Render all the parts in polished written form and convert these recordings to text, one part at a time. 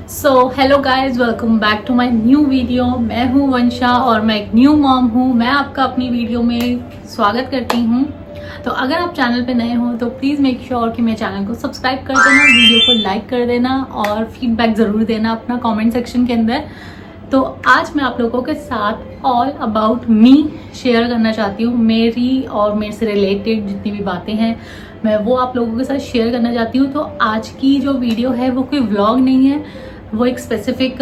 So hello guys, welcome back to my new video. मैं हूँ वंशा और मैं एक न्यू मॉम हूँ। मैं आपका अपनी वीडियो में स्वागत करती हूँ। तो अगर आप चैनल पे नए हो तो प्लीज़ मेक श्योर कि मेरे चैनल को सब्सक्राइब कर देना, वीडियो को लाइक कर देना और फीडबैक ज़रूर देना अपना कमेंट सेक्शन के अंदर। तो आज मैं आप लोगों के साथ ऑल अबाउट मी शेयर करना चाहती हूँ। मेरी और मेरे से रिलेटेड जितनी भी बातें हैं मैं वो आप लोगों के साथ शेयर करना चाहती हूँ। तो आज की जो वीडियो है वो कोई व्लॉग नहीं है, वो एक स्पेसिफिक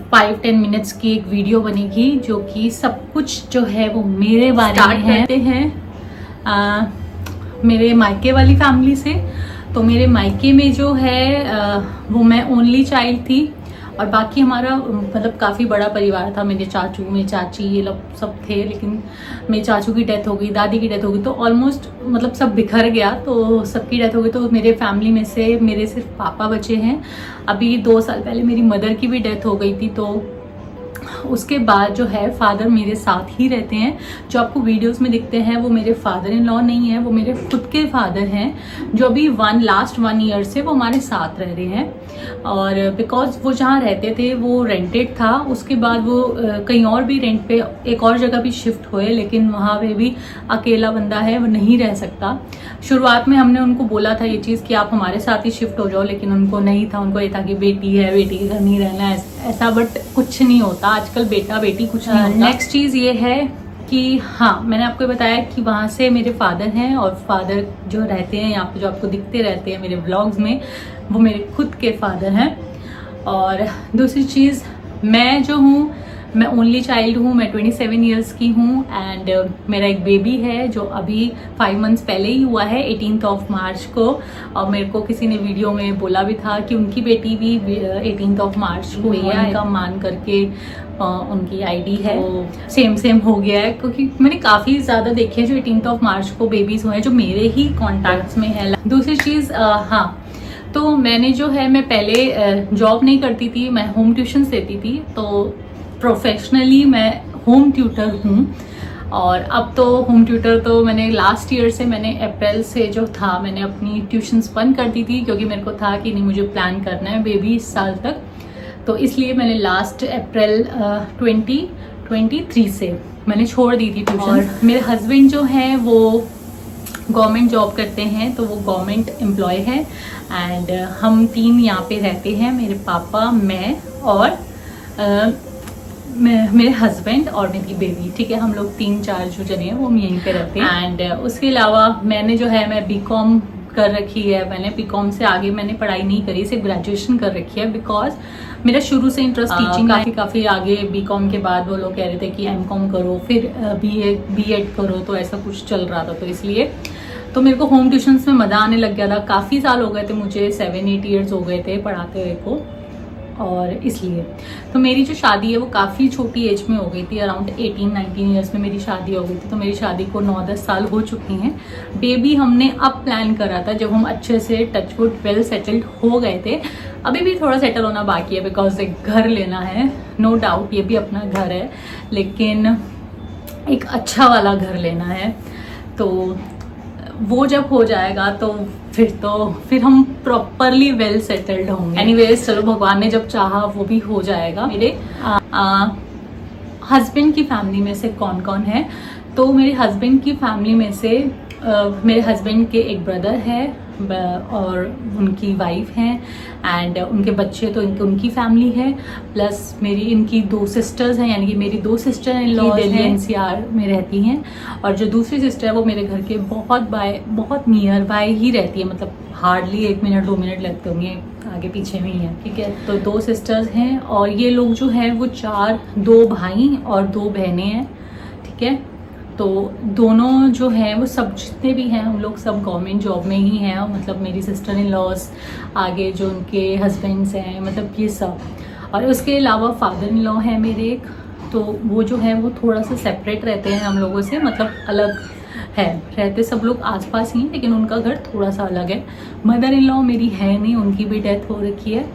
5-10 मिनट्स की एक वीडियो बनेगी जो कि सब कुछ जो है वो मेरे बारे में है। मेरे मायके वाली फैमिली से। तो मेरे मायके में जो है वो मैं ओनली चाइल्ड थी और बाकी हमारा मतलब काफ़ी बड़ा परिवार था। मेरे चाचू, मेरी चाची, ये लोग सब थे, लेकिन मेरे चाचू की डेथ हो गई, दादी की डेथ हो गई, तो ऑलमोस्ट मतलब सब बिखर गया। तो सबकी डेथ हो गई। तो मेरे फैमिली में से मेरे सिर्फ पापा बचे हैं। अभी 2 साल पहले मेरी मदर की भी डेथ हो गई थी। तो उसके बाद जो है फादर मेरे साथ ही रहते हैं। जो आपको वीडियोस में दिखते हैं वो मेरे फादर इन लॉ नहीं है, वो मेरे खुद के फादर हैं जो अभी लास्ट 1 ईयर से वो हमारे साथ रह रहे हैं। और बिकॉज वो जहाँ रहते थे वो रेंटेड था, उसके बाद वो कहीं और भी रेंट पे एक और जगह भी शिफ्ट हुए, लेकिन वहाँ पे भी अकेला बंदा है, वो नहीं रह सकता। शुरुआत में हमने उनको बोला था ये चीज़ कि आप हमारे साथ ही शिफ्ट हो जाओ, लेकिन उनको नहीं था। उनको ये था कि बेटी है, बेटी के घर नहीं रहना है ऐसा, बट कुछ नहीं होता आजकल, बेटा बेटी कुछ नहीं होता। नेक्स्ट चीज़ ये है कि हाँ, मैंने आपको बताया कि वहाँ से मेरे फादर हैं और फादर जो रहते हैं यहाँ पे, जो आपको दिखते रहते हैं मेरे व्लॉग्स में, वो मेरे खुद के फादर हैं। और दूसरी चीज़, मैं जो हूँ मैं ओनली चाइल्ड हूँ। मैं 27 ईयर्स की हूँ एंड मेरा एक बेबी है जो अभी 5 मंथ्स पहले ही हुआ है, 18 मार्च को। और मेरे को किसी ने वीडियो में बोला भी था कि उनकी बेटी भी 18 मार्च को हुई है, का मान करके उनकी आईडी है। सेम हो गया है, क्योंकि मैंने काफ़ी ज़्यादा देखे हैं जो 18 मार्च को बेबीज़ हुए हैं, जो मेरे ही कॉन्टैक्ट्स में है। दूसरी चीज़, हाँ, तो मैंने जो है, मैं पहले जॉब नहीं करती थी, मैं होम ट्यूशन देती थी। तो प्रोफेशनली मैं होम ट्यूटर हूँ। और अब तो होम ट्यूटर तो मैंने लास्ट ईयर से, मैंने अप्रैल से जो था, मैंने अपनी ट्यूशन्स बंद कर दी थी, क्योंकि मेरे को था कि नहीं, मुझे प्लान करना है बेबी इस साल तक। तो इसलिए मैंने लास्ट अप्रैल 2023 से मैंने छोड़ दी थी ट्यूशन। और मेरे हस्बैंड जो हैं वो गवर्नमेंट जॉब करते हैं, तो वो गवर्नमेंट एम्प्लॉय है। एंड हम 3 यहाँ पे रहते हैं, मेरे पापा, मैं और मेरे हस्बैंड और मेरी बेबी। ठीक है, हम लोग 3-4 जो जने हैं वो हम यहीं पे रहते हैं। एंड उसके अलावा मैंने जो है, मैं बीकॉम कर रखी है। मैंने बीकॉम से आगे मैंने पढ़ाई नहीं करी, सिर्फ ग्रेजुएशन कर रखी है, बिकॉज मेरा शुरू से इंटरेस्ट टीचिंग काफ़ी आगे। बीकॉम के बाद वो लोग कह रहे थे कि एमकॉम करो, फिर बीएड करो, तो ऐसा कुछ चल रहा था। तो इसलिए तो मेरे को होम ट्यूशन्स में मज़ा आने लग गया था। काफ़ी साल हो गए थे मुझे, 7-8 ईयर्स हो गए थे पढ़ाते हुए को। और इसलिए तो मेरी जो शादी है वो काफ़ी छोटी एज में हो गई थी, अराउंड 18-19 ईयर्स में मेरी शादी हो गई थी। तो मेरी शादी को 9-10 साल हो चुकी हैं। बेबी हमने अब प्लान करा था जब हम अच्छे से टचवुड वेल सेटल्ड हो गए थे। अभी भी थोड़ा सेटल होना बाकी है, बिकॉज एक घर लेना है, नो डाउट ये भी अपना घर है, लेकिन एक अच्छा वाला घर लेना है। तो वो जब हो जाएगा तो फिर हम प्रॉपरली वेल सेटल्ड होंगे। एनीवेज, चलो, भगवान ने जब चाहा वो भी हो जाएगा। मेरे हस्बैंड की फैमिली में से कौन कौन है? तो मेरे हस्बैंड की फैमिली में से मेरे हस्बैंड के एक ब्रदर है और उनकी वाइफ हैं एंड उनके बच्चे, तो उनकी फैमिली है। प्लस इनकी 2 सिस्टर्स हैं, यानी कि मेरी 2 sister in law Delhi NCR में रहती हैं। और जो दूसरी सिस्टर है वो मेरे घर के बहुत नियर बाय ही रहती है, मतलब हार्डली 1 मिनट 2 मिनट लगते होंगे, आगे पीछे में ही है। ठीक है, तो 2 सिस्टर्स हैं और ये लोग जो है वो 2 भाई और 2 बहनें हैं। ठीक है, तो दोनों जो हैं वो सब जितने भी हैं हम लोग सब गवर्नमेंट जॉब में ही हैं। मतलब मेरी सिस्टर इन लॉज, आगे जो उनके हस्बैंड्स हैं, मतलब ये सब। और उसके अलावा फादर इन लॉ है मेरे एक, तो वो जो है वो थोड़ा सा सेपरेट रहते हैं हम लोगों से, मतलब अलग है। रहते सब लोग आसपास ही हैं, लेकिन उनका घर थोड़ा सा अलग है। मदर इन लॉ मेरी है नहीं, उनकी भी डेथ हो रखी है।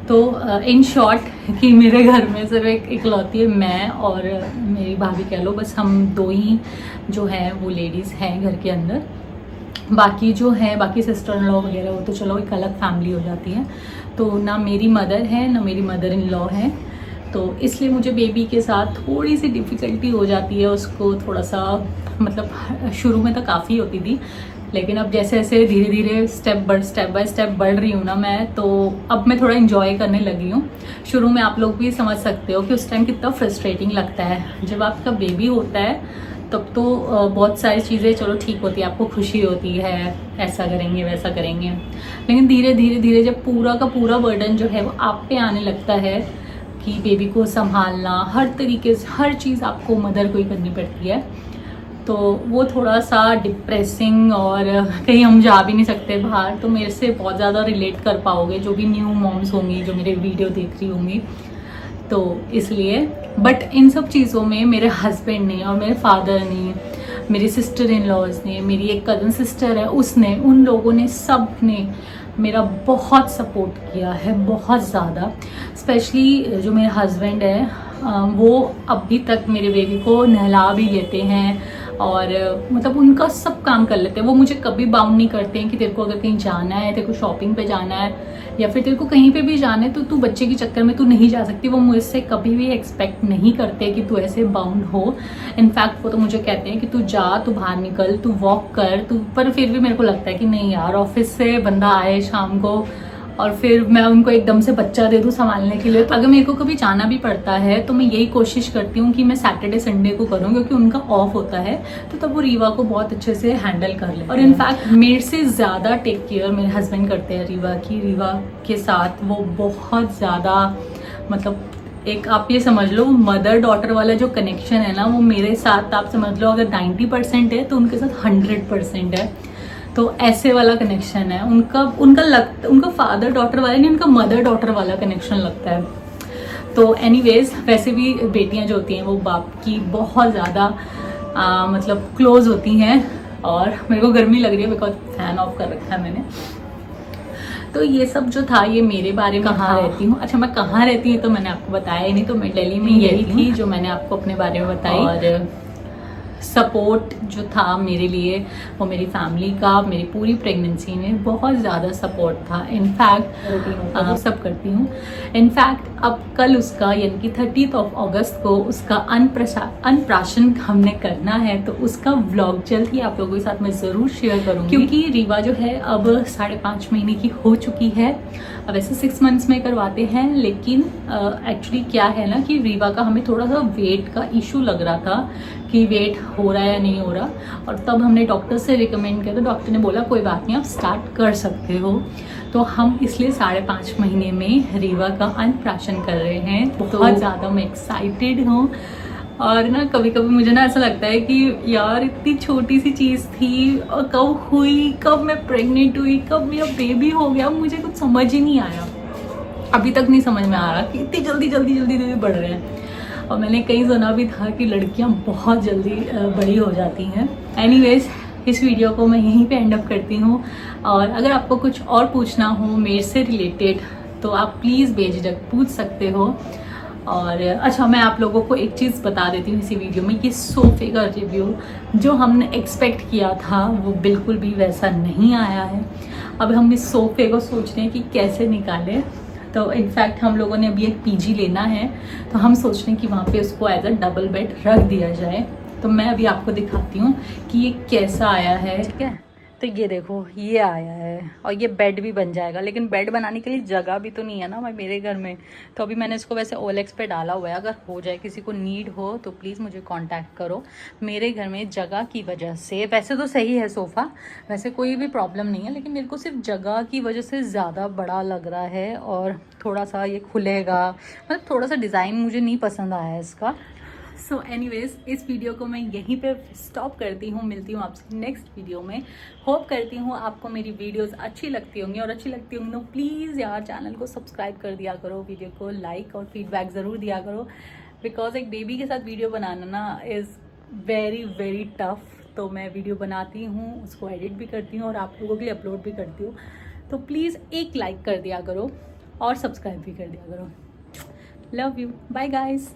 तो इन शॉर्ट कि मेरे घर में सिर्फ एक इकलौती है, मैं और मेरी भाभी कह लो, बस हम 2 ही जो हैं वो लेडीज़ हैं घर के अंदर। बाकी जो है, बाकी सिस्टर इन लॉ वगैरह वो तो चलो एक अलग फैमिली हो जाती है। तो ना मेरी मदर है ना मेरी मदर इन लॉ है, तो इसलिए मुझे बेबी के साथ थोड़ी सी डिफ़िकल्टी हो जाती है। उसको थोड़ा सा मतलब शुरू में तो काफ़ी होती थी, लेकिन अब जैसे जैसे धीरे धीरे स्टेप बाय स्टेप बढ़ रही हूँ ना मैं, तो अब मैं थोड़ा इन्जॉय करने लगी हूँ। शुरू में आप लोग भी समझ सकते हो कि उस टाइम कितना फ्रस्ट्रेटिंग लगता है। जब आपका बेबी होता है तब तो बहुत सारी चीज़ें चलो ठीक होती है, आपको खुशी होती है, ऐसा करेंगे वैसा करेंगे, लेकिन धीरे धीरे जब पूरा का पूरा बर्डन जो है वो आप पे आने लगता है कि बेबी को संभालना, हर तरीके से हर चीज़ आपको मदर को ही करनी पड़ती है, तो वो थोड़ा सा डिप्रेसिंग, और कहीं हम जा भी नहीं सकते बाहर। तो मेरे से बहुत ज़्यादा रिलेट कर पाओगे जो भी न्यू मॉम्स होंगी जो मेरे वीडियो देख रही होंगी, तो इसलिए। बट इन सब चीज़ों में मेरे हस्बैंड ने और मेरे फादर ने, मेरी सिस्टर इन लॉज ने, मेरी एक कज़न सिस्टर है उसने, उन लोगों ने, सब ने मेरा बहुत सपोर्ट किया है, बहुत ज़्यादा। स्पेशली जो मेरे हस्बैंड है वो अभी तक मेरे बेबी को नहला भी लेते हैं, और मतलब उनका सब काम कर लेते हैं। वो मुझे कभी बाउंड नहीं करते हैं कि तेरे को अगर कहीं जाना है, तेरे को शॉपिंग पे जाना है, या फिर तेरे को कहीं पे भी जाना है तो तू बच्चे के चक्कर में तू नहीं जा सकती। वो मुझसे कभी भी एक्सपेक्ट नहीं करते कि तू ऐसे बाउंड हो। इनफैक्ट वो तो मुझे कहते हैं कि तू जा, तू बाहर निकल, तू वॉक कर, तू। पर फिर भी मेरे को लगता है कि नहीं यार, ऑफिस से बंदा आए शाम को और फिर मैं उनको एकदम से बच्चा दे दूँ संभालने के लिए। तो अगर मेरे को कभी जाना भी पड़ता है तो मैं यही कोशिश करती हूँ कि मैं सैटरडे संडे को करूँ, क्योंकि उनका ऑफ होता है, तो तब वो रीवा को बहुत अच्छे से हैंडल कर ले। और इनफैक्ट मेरे से ज़्यादा टेक केयर मेरे हस्बैंड करते हैं रीवा की। रीवा के साथ वो बहुत ज़्यादा, मतलब एक आप ये समझ लो मदर डॉटर वाला जो कनेक्शन है ना, वो मेरे साथ आप समझ लो अगर 90% है तो उनके साथ 100% है। तो ऐसे वाला कनेक्शन है उनका फादर डॉटर वाला नहीं, उनका मदर डॉटर वाला कनेक्शन लगता है। तो एनीवेज, वैसे भी बेटियां जो होती हैं वो बाप की बहुत ज़्यादा मतलब क्लोज होती हैं। और मेरे को गर्मी लग रही है बिकॉज फैन ऑफ कर रखा है मैंने। तो ये सब जो था ये मेरे बारे में। कहाँ रहती हूँ, अच्छा मैं कहाँ रहती हूँ तो मैंने आपको बताया ही नहीं। तो मैं दिल्ली में यही थी जो मैंने आपको अपने बारे में बताई। और सपोर्ट जो था मेरे लिए वो मेरी फैमिली का मेरी पूरी प्रेगनेंसी में बहुत ज़्यादा सपोर्ट था। इनफैक्ट सब करती हूँ। इनफैक्ट अब कल उसका यानी कि 30 अगस्त को उसका अनप्राशन हमने करना है, तो उसका व्लॉग जल्द ही आप लोगों के साथ मैं ज़रूर शेयर करूँगी। क्योंकि रीवा जो है अब 5.5 महीने की हो चुकी है। अब वैसे 6 मंथ्स में करवाते हैं, लेकिन एक्चुअली क्या है ना कि रीवा का हमें थोड़ा सा वेट का इशू लग रहा था कि वेट हो रहा है या नहीं हो रहा, और तब हमने डॉक्टर से रिकमेंड किया तो डॉक्टर ने बोला कोई बात नहीं आप स्टार्ट कर सकते हो। तो हम इसलिए 5.5 महीने में रीवा का अनप्राशन कर रहे हैं। बहुत ज़्यादा मैं एक्साइटेड हूँ। और ना कभी कभी मुझे ना ऐसा लगता है कि यार इतनी छोटी सी चीज़ थी और कब हुई, कब मैं प्रेग्नेंट हुई, कब मेरा बेबी हो गया, मुझे कुछ समझ ही नहीं आया। अभी तक नहीं समझ में आ रहा कि इतनी जल्दी बढ़ रहे हैं। और मैंने कहीं सुना भी था कि लड़कियां बहुत जल्दी बड़ी हो जाती हैं। एनीवेज, इस वीडियो को मैं यहीं पे एंड अप करती हूँ। और अगर आपको कुछ और पूछना हो मेरे से रिलेटेड तो आप प्लीज़ बेझिझक पूछ सकते हो। और अच्छा, मैं आप लोगों को एक चीज़ बता देती हूँ इसी वीडियो में कि सोफ़े का रिव्यू जो हमने एक्सपेक्ट किया था वो बिल्कुल भी वैसा नहीं आया है। अब हम इस सोफ़े को सोच रहे हैं कि कैसे निकालें। तो इनफैक्ट हम लोगों ने अभी एक पीजी लेना है, तो हम सोच रहे हैं कि वहाँ पे उसको एज अ डबल बेड रख दिया जाए। तो मैं अभी आपको दिखाती हूँ कि ये कैसा आया है। ठीक है, तो ये देखो ये आया है, और ये बेड भी बन जाएगा। लेकिन बेड बनाने के लिए जगह भी तो नहीं है ना भाई मेरे घर में। तो अभी मैंने इसको वैसे OLX पे डाला हुआ है, अगर हो जाए किसी को नीड हो तो प्लीज़ मुझे कांटेक्ट करो। मेरे घर में जगह की वजह से, वैसे तो सही है सोफ़ा, वैसे कोई भी प्रॉब्लम नहीं है, लेकिन मेरे को सिर्फ जगह की वजह से ज़्यादा बड़ा लग रहा है। और थोड़ा सा ये खुलेगा, मतलब थोड़ा सा डिज़ाइन मुझे नहीं पसंद आया इसका। सो एनीवेज, इस वीडियो को मैं यहीं पे स्टॉप करती हूँ। मिलती हूँ आपसे नेक्स्ट वीडियो में। होप करती हूँ आपको मेरी वीडियोस अच्छी लगती होंगी, और अच्छी लगती होंगी तो प्लीज़ यार चैनल को सब्सक्राइब कर दिया करो, वीडियो को लाइक और फीडबैक ज़रूर दिया करो। बिकॉज एक बेबी के साथ वीडियो बनाना ना इज़ वेरी टफ। तो मैं वीडियो बनाती हूँ, उसको एडिट भी करती हूँ और आप लोगों के लिए अपलोड भी करती हूँ। तो प्लीज़ एक लाइक कर दिया करो और सब्सक्राइब भी कर दिया करो। Love you, bye guys.